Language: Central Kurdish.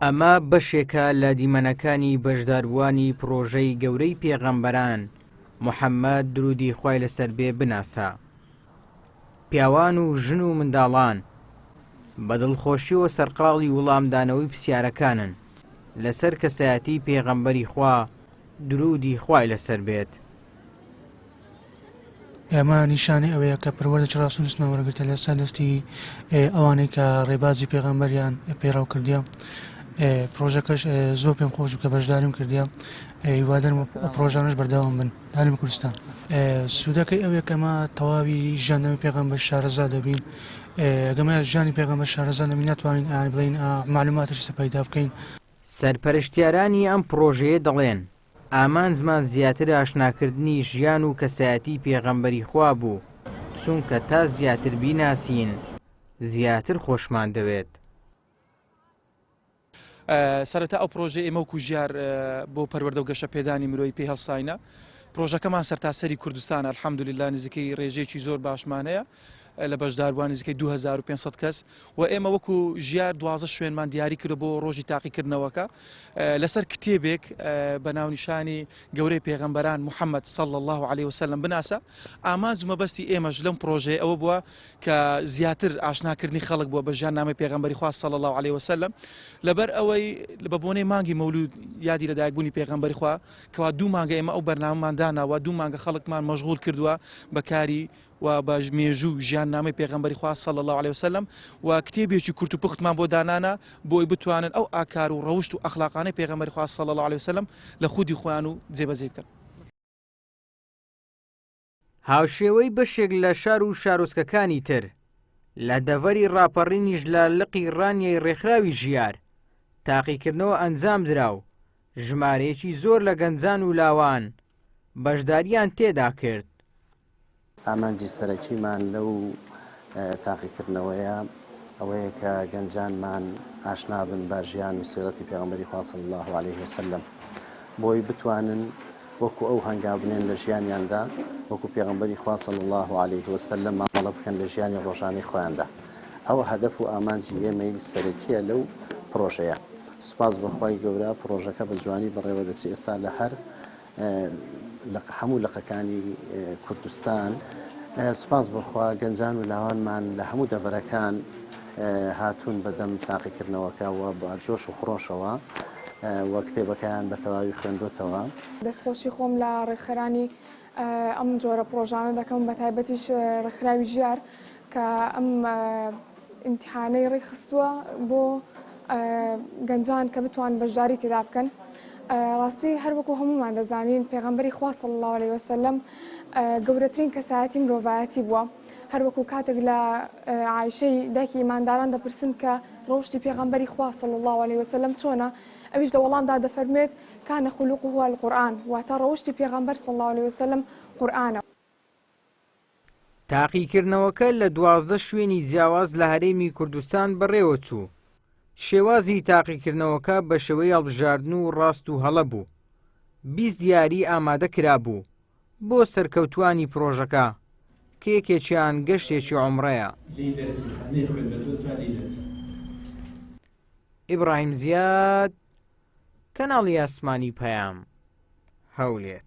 ئەمە بەشێکە لە دیمەنەکانی بەشداربووانی پرۆژەی گەورەی پێغەمبەران محەممەد درودی خوای لەسەر بێ بناسا. پیاوان و ژن و منداڵان بە دڵخۆشیەوە سەرقاڵی وەڵامدانەوەی پرسیارەکانن لەسەر کەسایەتی پێغەمبەری خوا درودی خوای لەسەر بێت. ئێمە نیشانەی ئەوەیە کە پروەردە ڕاست و ڕستمان وەرگرتە لەسەر دەستی ئەوانەی کە ڕێبازی پێغەمبەریان پێڕاو کردیە. پرۆژەکەش زۆر پێم خۆش و کە بەشداریم کردیە، هیوادارم پرۆژانش بەردەوام بن هەرمی کوردستان. سوودەکەی ئەوەیە کە ئەمە تەواوی ژیانەوەی پێغەمبەر شارەزا دەبین. ئەگەمە ژیانی پێغەمبەر شارەزا نەبین ناتوانین بڵین معلوماتش پەیدا بکەین. سەرپەرشتیارانی ئەم پرۆژەیە دەڵێن ئامانجمان زیاتر ئاشناکردنی ژیان و کەسایەتی پێغەمبەری خوا بوو، چونکە تا زیاتر بیناسین زیاتر خۆشمان دەوێت. سەرەتا ئەو پرۆژە ئێمە وەکو ژیار بۆ پەروەردە و گەشە پێدانی مرۆی پێی هەڵساینە. پرۆژەکەمان سەرتاسەری کوردستان ئەلحەمدولیلا نزیکەی ڕێژەیەکی زۆر باشمانەیە لە بەشداربووان نزیکەی 2500 کەس و ئێمە وەکو ژیار 12 شوێنمان دیاری کرد بۆ ڕۆژی تاقیکردنەوەکە لەسەر کتێبێک بە ناونیشانی گەورەی پێغەمبەران محەممەد صلی الله عليه وسلم بناسە. ئامانج و مەبەستی ئێمەش لەم پرۆژەیە ئەوە بووە کە زیاتر ئاشناکردنی خەڵک بووە بە ژیاننامەی پێغەمبەری خوا صلی الله عليه وسلم، لەبەر ئەوەی بە بۆنەی مانگی مەولود یادی لەدایکبوونی پێغەمبەری خوا کەوا 2 مانگە ئێمە ئەو بەرنامەمان داناوە، 2 مانگە خەڵکمان مەشغوڵ کردووە بەکاری و بە مێژوو ژیاننامەی پێغەمبەری خوا صلی الله عليه وسلم و کتێبێکی کورت و پوختمان بۆ دانانە بۆی بتوانن ئەو ئاکار و ڕەوشت و ئەخلاقانەی پێغەمبەری خوا صلی الله عليه وسلم لە خودی خۆیان و جێبەجێ بکەن. هاوشێوەی بەشێک لە شار و شارۆچکەکانی تر لە دەڤەری ڕاپەڕینیش لە لقی ڕانیای ڕێکخراوی ژیار تاقیکردنەوە ئەنجام درا و ژمارەیەکی زۆر لە گەنجان و لاوان بەشداریان تێدا کرد. ئامانجی سەرەکیمان لەو تاقیکردنەوەیە ئەوەیە کە گەنجانمان ئاشنا بن بە ژیان و سیرەتی پێغەمبەری خوا صلی الله عليه وسلم بۆی بتوانن وەکو ئەو هەنگاوبنێن لە ژیانیاندا وەکو پێغەمبەری خوا صلی الله عليه وسلم مامەڵە بکەن لە ژیانی ڕۆژانەی خۆیاندا. ئەوە هەدەف و ئامانجی ئێمەی سەرەکیە لەو پرۆژەیە. سوپاس بەخوای گەورە پرۆژەکە بە جوانی بەڕێوە دەچێت ئێستا لە هەر هەموو لقەکانی کوردستان. سوپاس بخوا گەنجان و لاوانمان لە هەموو دەڤەرەکان هاتوون بەدەم تاقیکردنەوەکە و بە جۆش و خڕۆشەوە وە کتێبەکەیان بە تەواوی خوێندوتەوە. دەستخۆشی خۆم لە ڕێکخەرانی ئەم جۆرە پرۆژانە دەکەم بە تایبەتیش ڕێکخراوی ژیار کە ئەم ئیمتیحانەی ڕێکخستووە بۆ گەنجان کە بتوان بەشداری تێدا بکەن. ڕاستی هەروەکو هەمومان دەزانین پێغەمبەری خوا صلی الله عليه وسلم گەورەترین کەسایەتی مرۆڤایەتی بووە. هەروەکو کاتێک لە عایشەی دایکی ئیمانداران دەپرسن کە ڕۆژتی پێغەمبەری خوا صلی الله عليه وسلم چۆنە، ئەویش لە وەڵامدا دەفەرمێت کانە خولوقه القورئان، واتە ڕۆژتی پێغەمبەر صلی الله عليه وسلم قورئانە. تاقیکردنەوەکە لە 12 شوێنی جیاواز لە هەرێمی کوردستان بەڕێوە چوو. شێوازی تاقیکردنەوەکە بە شێوەی هەڵبژاردن و ڕاست و هەڵە بوو. 20 دیاری ئامادە کرابوو بۆ سەرکەوتوانی پرۆژەکە کە یەکێکیان گەشتێکی عومرەیە. ئیبراهیم زیاد، کەناڵی ئاسمانی پەیام، هەولێر.